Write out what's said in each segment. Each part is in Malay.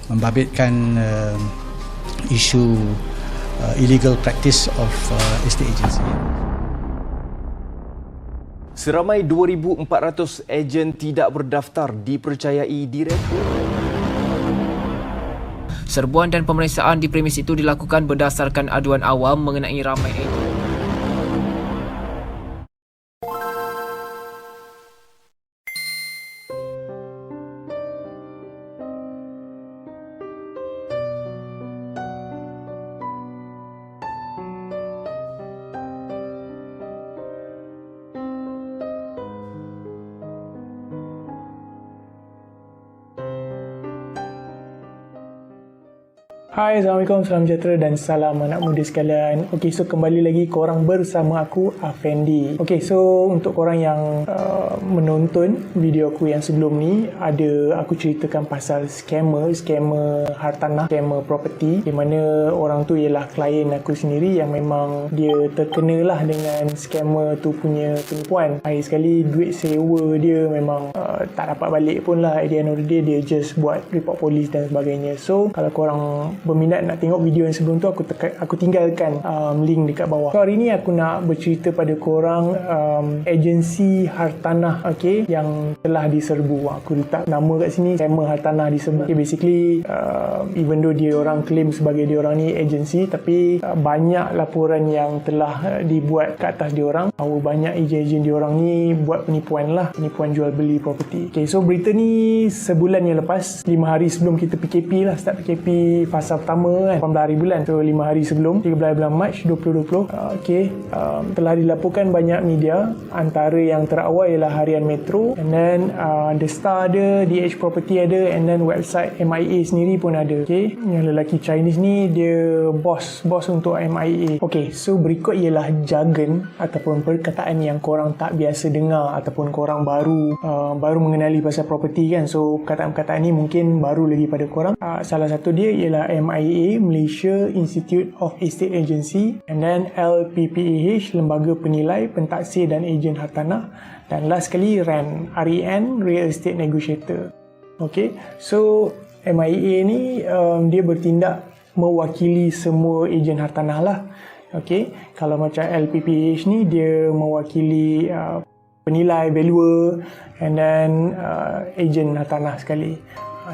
membabitkan isu illegal practice of estate agency. Seramai 2,400 ejen tidak berdaftar dipercayai direktur. Serbuan dan pemeriksaan di premis itu dilakukan berdasarkan aduan awam mengenai ramai ejen. Hai, Assalamualaikum, salam sejahtera dan salam anak muda sekalian. Okey, so kembali lagi korang bersama aku, Afendi. Okey, so untuk korang yang menonton video aku yang sebelum ni, ada aku ceritakan pasal scammer hartanah, scammer property, di mana orang tu ialah klien aku sendiri yang memang dia terkenalah dengan scammer tu punya penipuan. Akhir sekali duit sewa dia memang tak dapat balik pun lah. At the end of the day, dia just buat report polis dan sebagainya. So kalau korang berminat nak tengok video yang sebelum tu, aku tinggalkan link dekat bawah. So hari ni aku nak bercerita pada korang agensi hartanah, okay, yang telah diserbu. Aku letak nama kat sini, scammer hartanah diserbu. Okay, basically even though dia orang claim sebagai dia orang ni agensi, tapi banyak laporan yang telah dibuat ke atas dia orang bahawa banyak ejen-ejen dia orang ni buat penipuan lah, penipuan jual beli property. Okay, so berita ni sebulan yang lepas, 5 hari sebelum kita PKP lah, start PKP fasa pertama kan, 18 hari bulan. So 5 hari sebelum, 13 bulan Mac 2020, telah dilaporkan banyak media. Antara yang terawal ialah Harian Metro, and then The Star ada, DH Property ada, and then website MIA sendiri pun ada. Okay, yang lelaki Chinese ni dia bos untuk MIA. Okay, so berikut ialah jargon ataupun perkataan yang korang tak biasa dengar ataupun korang baru mengenali pasal property kan. So perkataan-perkataan ni mungkin baru lagi pada korang. Salah satu dia ialah MIA, Malaysia Institute of Estate Agency, and then LPPAH, Lembaga Penilai, Pentaksir dan Ejen Hartanah, dan last sekali REN, Real Estate Negotiator. Okay, so MIA ni dia bertindak mewakili semua ejen hartanah lah. Okay, kalau macam LPPAH ni dia mewakili penilai, valuer, and then ejen hartanah sekali.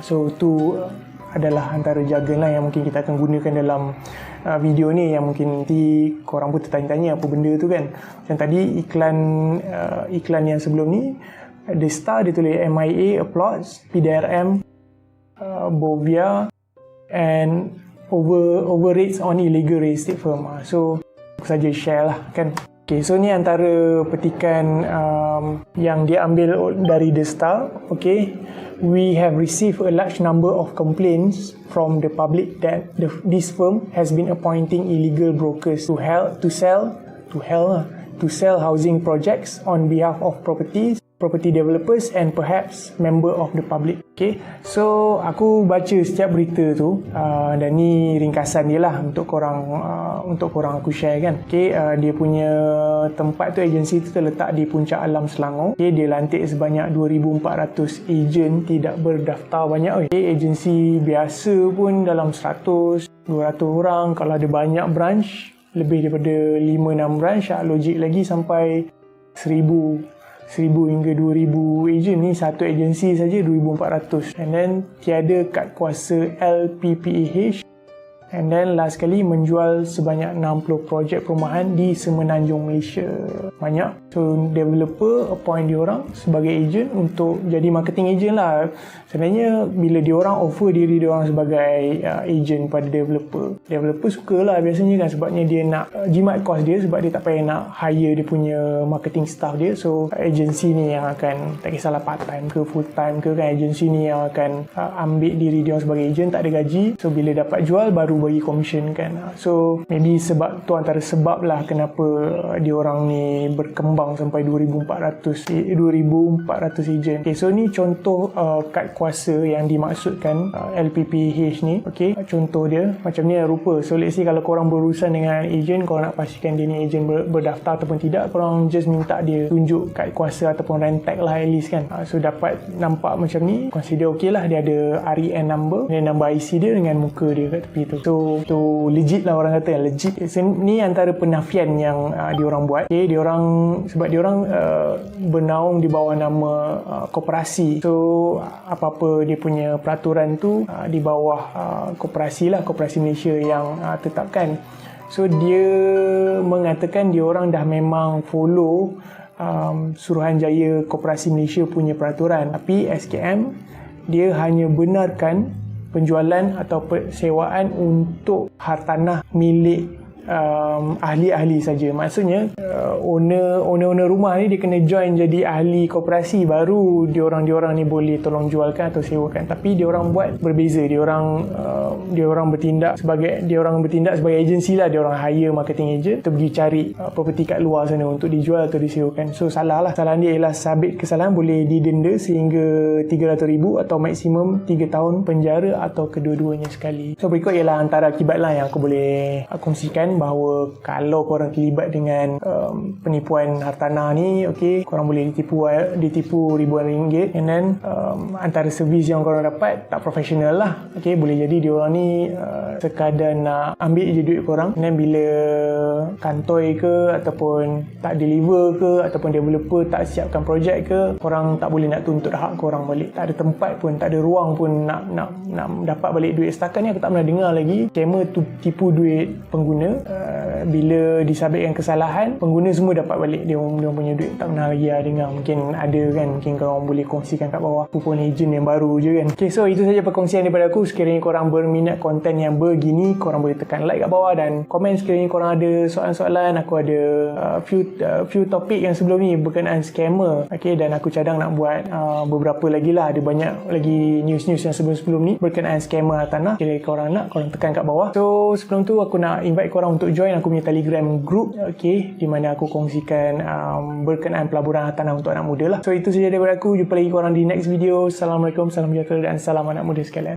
So tu adalah antara jargon lah yang mungkin kita akan gunakan dalam video ni, yang mungkin nanti korang pun tertanya-tanya apa benda tu kan. Macam tadi iklan yang sebelum ni, The Star dia tulis MIA applauds PDRM Bovia and overrates on illegal real estate firm. So aku saja share lah kan. Okay, so ni antara petikan yang dia ambil dari The Star. Okay, we have received a large number of complaints from the public that this firm has been appointing illegal brokers to sell housing projects on behalf of property developers and perhaps member of the public. Okay, so aku baca setiap berita tu dan ni ringkasan dia lah untuk korang aku share kan. Okay, dia punya tempat tu, agensi tu terletak di Puncak Alam, Selangor. Okay, dia lantik sebanyak 2,400 ejen tidak berdaftar. Banyak. Okay, agensi biasa pun dalam 100-200 orang. Kalau ada banyak branch, lebih daripada 5-6 branch, logik lagi sampai 1,000 hingga 2,000 ejen. Ni satu agensi saja 2,400. And then tiada kad kuasa LPPAH. And then last kali menjual sebanyak 60 projek perumahan di Semenanjung Malaysia. Banyak. So developer appoint diorang sebagai ejen untuk jadi marketing ejen lah. Sebenarnya bila diorang offer diri diorang sebagai ejen pada developer sukalah biasanya kan, sebabnya dia nak jimat kos dia, sebab dia tak payah nak hire dia punya marketing staff dia. So agensi ni yang akan, tak kisahlah part time ke full time ke kan, agensi ni yang akan ambil diri diorang sebagai ejen, tak ada gaji. So bila dapat jual baru bagi commission kan. So maybe sebab tu antara sebab lah kenapa diorang ni berkembang sampai 2,400 ejen. Okay, so ni contoh kad kuasa yang dimaksudkan LPPH ni. Okay, contoh dia macam ni rupa. So let's say kalau korang berurusan dengan ejen, korang nak pastikan dia ni ejen berdaftar ataupun tidak, korang just minta dia tunjuk kad kuasa ataupun rentek lah at least kan. So dapat nampak macam ni, consider okay lah, dia ada REN number dan number IC dia dengan muka dia kat tepi tu. So legit lah, orang kata legit. So, ni antara penafian yang diorang buat. Okay, sebab diorang bernaung di bawah nama koperasi. So apa-apa dia punya peraturan tu di bawah koperasi lah, Koperasi Malaysia yang tetapkan. So dia mengatakan diorang dah memang follow Suruhanjaya Koperasi Malaysia punya peraturan, tapi SKM dia hanya benarkan penjualan atau sewaan untuk hartanah milik ahli-ahli saja. Maksudnya owner rumah ni dia kena join jadi ahli koperasi, baru diorang ni boleh tolong jualkan atau sewakan. Tapi diorang buat berbeza. Diorang bertindak sebagai agensi lah. Diorang hire marketing agent untuk pergi cari property kat luar sana untuk dijual atau disewakan. So salah lah. Kesalahan dia ialah sabit kesalahan, boleh didenda sehingga 300,000 atau maksimum 3 tahun penjara atau kedua-duanya sekali. So berikut ialah antara akibat lah yang aku boleh kongsikan, bahawa kalau korang terlibat dengan penipuan hartanah ni, okay, korang boleh ditipu ribuan ringgit, and then antara servis yang korang dapat tak profesional lah. Okay, boleh jadi diorang ni sekadar nak ambil je duit korang, and then bila kantoi ke ataupun tak deliver ke ataupun developer tak siapkan projek ke, korang tak boleh nak tuntut hak korang balik. Tak ada tempat pun, tak ada ruang pun nak dapat balik duit. Setakat ni aku tak pernah dengar lagi scammer tu tipu duit pengguna. Bila disabitkan kesalahan, pengguna semua dapat balik dia punya duit. Tak pernah lagi dengar. Mungkin ada kan, mungkin korang boleh kongsikan kat bawah. Aku pun ejen yang baru je kan. Okay, so itu saja perkongsian daripada aku. Sekiranya korang berminat konten yang begini, korang boleh tekan like kat bawah dan komen. Sekiranya korang ada soalan-soalan, aku ada few topik yang sebelum ni berkenaan scammer. Okay, dan aku cadang nak buat beberapa lagi lah. Ada banyak lagi news-news yang sebelum-sebelum ni berkenaan scammer hartanah. Sekiranya korang nak, korang tekan kat bawah. So sebelum tu aku nak invite korang untuk join aku punya Telegram group, okay, di mana aku kongsikan berkenaan pelaburan hartanah untuk anak muda lah. So itu saja daripada aku. Jumpa lagi korang di next video. Assalamualaikum, salam sejahtera dan salam anak muda sekalian.